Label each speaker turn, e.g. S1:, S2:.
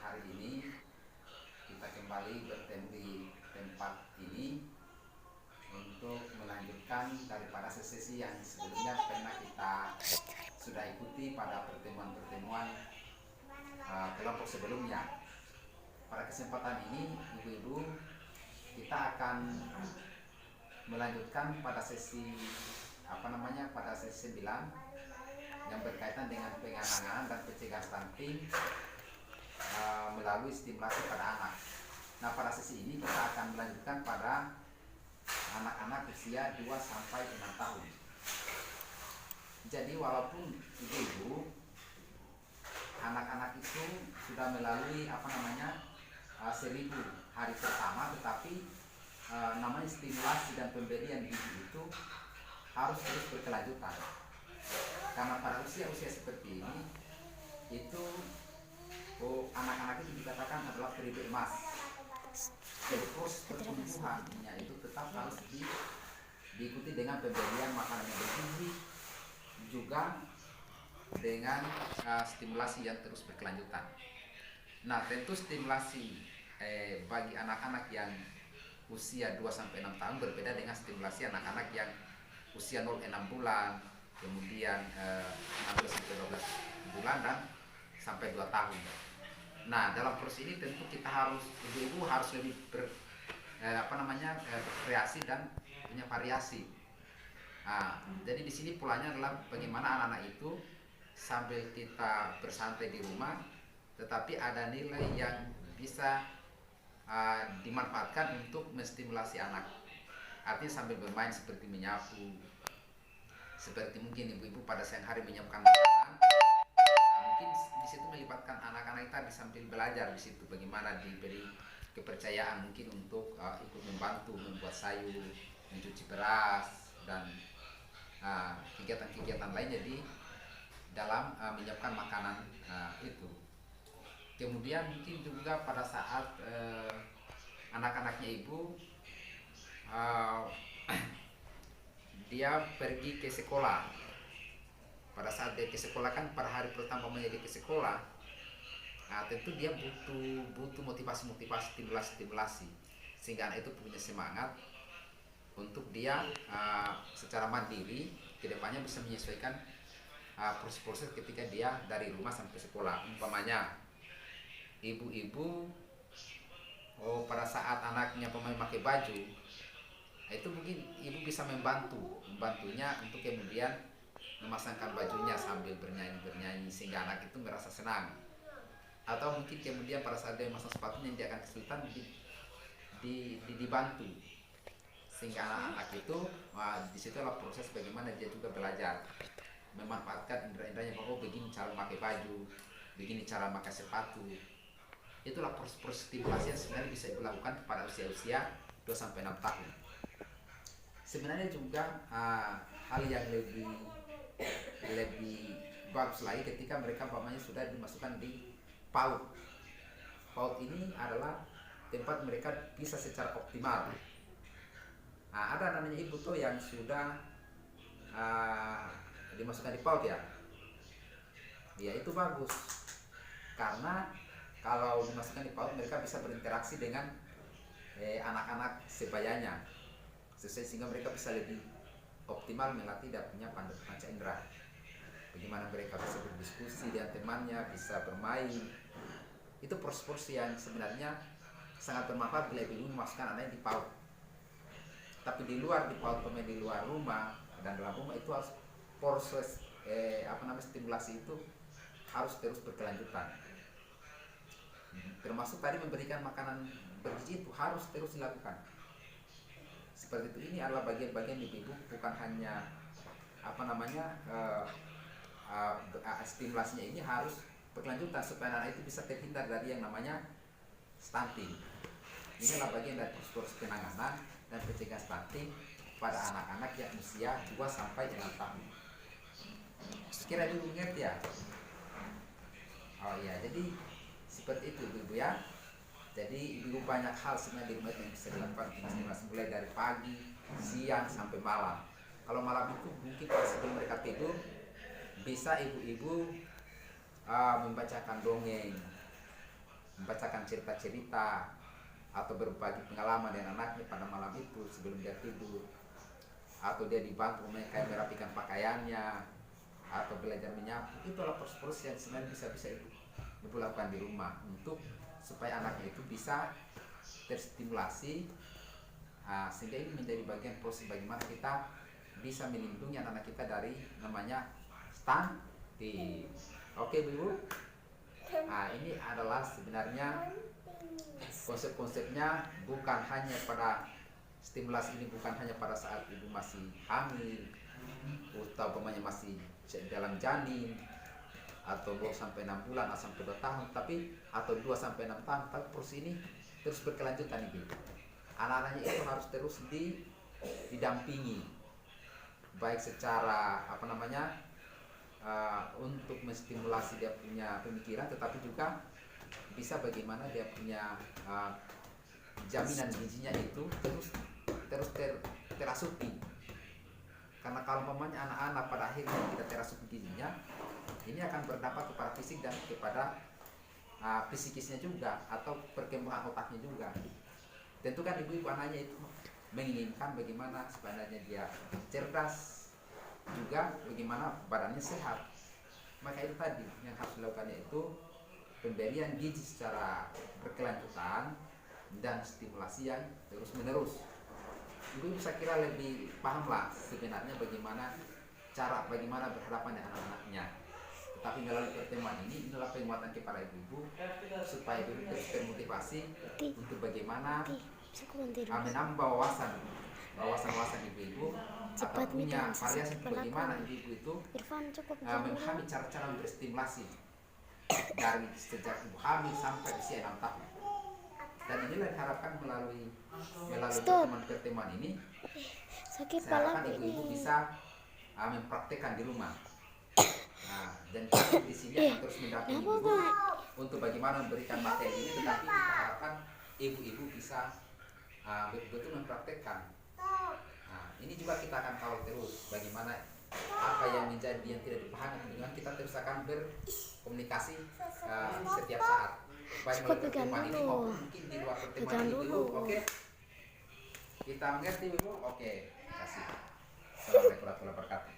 S1: hari ini kita kembali bertemu di tempat ini untuk melanjutkan daripada sesi yang sebelumnya pernah kita sudah ikuti pada pertemuan-pertemuan kelompok sebelumnya. Pada kesempatan ini, ibu-ibu, kita akan melanjutkan pada sesi pada sesi 9 yang berkaitan dengan penanganan dan pencegahan stunting melalui stimulasi pada anak. Nah, pada sesi ini kita akan melanjutkan pada anak-anak usia 2 sampai 6 tahun. Jadi walaupun ibu-ibu anak-anak itu sudah melalui 1000 hari pertama, tetapi namanya stimulasi dan pemberian gizi itu harus terus berkelanjutan. Karena pada usia-usia seperti ini itu anak-anak itu dikatakan adalah periode emas. Terus pertumbuhannya itu tetap harus diikuti dengan pemberian makanan yang bergizi, juga dengan stimulasi yang terus berkelanjutan. Nah, tentu stimulasi bagi anak-anak yang usia 2-6 tahun berbeda dengan stimulasi anak-anak yang usia 0-6 bulan, kemudian 16-12 bulan dan sampai 2 tahun. Nah, dalam proses ini tentu kita harus, ibu-ibu harus lebih berkreasi dan punya variasi. Jadi di sini polanya adalah bagaimana anak-anak itu sambil kita bersantai di rumah, tetapi ada nilai yang bisa dimanfaatkan untuk menstimulasi anak. Artinya sambil bermain seperti menyapu, seperti mungkin ibu-ibu pada siang hari menyiapkan makanan, mungkin di situ melibatkan anak-anak tadi sambil belajar di situ bagaimana diberi kepercayaan mungkin untuk ikut membantu membuat sayur, mencuci beras dan kegiatan-kegiatan lainnya di dalam menyiapkan makanan itu. Kemudian mungkin juga pada saat anak-anaknya ibu dia pergi ke sekolah. Pada saat dia ke sekolah kan pada hari pertama dia ke sekolah, tentu dia butuh motivasi, stimulasi, sehingga anak itu punya semangat untuk dia secara mandiri kedepannya bisa menyesuaikan proses-proses ketika dia dari rumah sampai sekolah. Umpamanya ibu-ibu pada saat anaknya pakai baju, itu mungkin ibu bisa membantunya untuk kemudian memasangkan bajunya sambil bernyanyi sehingga anak itu merasa senang. Atau mungkin kemudian pada saat dia memasang sepatunya dia akan kesulitan dibantu, sehingga anak-anak itu di situlah proses bagaimana dia juga belajar memanfaatkan indera-inderanya, bahwa begini cara memakai baju, begini cara memakai sepatu. Itulah proses stimulasi yang sebenarnya bisa dilakukan pada usia-usia 2-6 tahun. Sebenarnya juga hal yang lebih bagus lagi ketika mereka sudah dimasukkan di PAUD. PAUD ini adalah tempat mereka bisa secara optimal. Ada namanya ibu tuh yang sudah dimasukkan di PAUD ya. Ya, itu bagus. Karena kalau dimasukkan di PAUD mereka bisa berinteraksi dengan anak-anak sebayanya, sehingga mereka bisa lebih optimal melatih dan punya panca indera. Bagaimana mereka bisa berdiskusi dengan temannya, bisa bermain. Itu proses yang sebenarnya sangat bermanfaat bila ibu memasukkan anaknya di PAUD. Tapi di luar di PAUD, di luar rumah dan dalam rumah itu harus proses stimulasi itu harus terus berkelanjutan. Termasuk tadi memberikan makanan bergizi itu harus terus dilakukan. Seperti itu, ini adalah bagian-bagian ibu-ibu, bukan hanya stimulasinya ini harus berkelanjutan supaya anak itu bisa terhindar dari yang namanya stunting. Ini adalah bagian dari proses penanganan dan pencegahan stunting pada anak-anak yang usia 2-6 tahun. Kira ibu ngerti ya? Oh iya, jadi seperti itu ibu ya. Jadi ibu banyak hal sebenarnya di rumah yang bisa dilakukan mulai dari pagi, siang sampai malam. Kalau malam itu mungkin sebelum mereka tidur bisa ibu-ibu membacakan dongeng membacakan cerita-cerita atau berbagi pengalaman dengan anaknya pada malam itu sebelum dia tidur, atau dia dibantu kayak merapikan pakaiannya atau belajar menyapu. Itulah proses-proses yang sebenarnya bisa ibu lakukan di rumah untuk supaya anaknya itu bisa terstimulasi, sehingga ini menjadi bagian proses bagaimana kita bisa melindungi anak kita dari namanya stunting. Oke Bu. Ini adalah sebenarnya konsep-konsepnya, bukan hanya pada stimulasi ini bukan hanya pada saat ibu masih hamil atau pemainnya masih dalam janin atau 2 sampai 6 bulan atau sampai 2 tahun, tapi atau 2 sampai 6 tahun, tapi proses ini terus berkelanjutan ibu. Anak-anaknya itu harus terus didampingi, baik secara untuk menstimulasi dia punya pemikiran, tetapi juga bisa bagaimana dia punya jaminan gizinya itu terus terasupi. Karena kalau umpamanya anak-anak pada akhirnya tidak terasupi gizinya, ini akan berdampak kepada fisik dan kepada psikisnya juga, atau perkembangan otaknya juga. Tentu kan ibu-ibu anaknya itu menginginkan bagaimana sebenarnya dia cerdas, juga bagaimana badannya sehat. Maka itu tadi yang harus dilakukan, yaitu pemberian gizi secara berkelanjutan dan stimulasi yang terus menerus. Ibu saya kira lebih paham lah sebenarnya bagaimana berhadapan dengan anak-anaknya. Tetapi melalui pertemuan ini, inilah penguatan kepada ibu-ibu supaya ibu terus termotivasi untuk bagaimana menambah wawasan ibu-ibu, atau punya variasi bagaimana ibu-ibu itu memahami cara-cara berstimulasi dari sejak ibu hamil sampai usia 6 tahun. Dan inilah diharapkan melalui pertemuan ini, saya harapkan ibu-ibu bisa mempraktekkan di rumah. Dan di sini akan terus mendampingi ibu untuk bagaimana memberikan materi ini, tetapi kita harapkan ibu-ibu bisa betul-betul mempraktekkan. Ini juga kita akan kawal terus bagaimana apa yang menjadi yang tidak dipahami, dengan kita terus akan berkomunikasi setiap saat, baik melalui pertemuan ini maupun mungkin di luar pertemuan ini dulu. Oke, kita mengerti Bu? Oke, terima kasih. Assalamualaikum warahmatullahi wabarakatuh.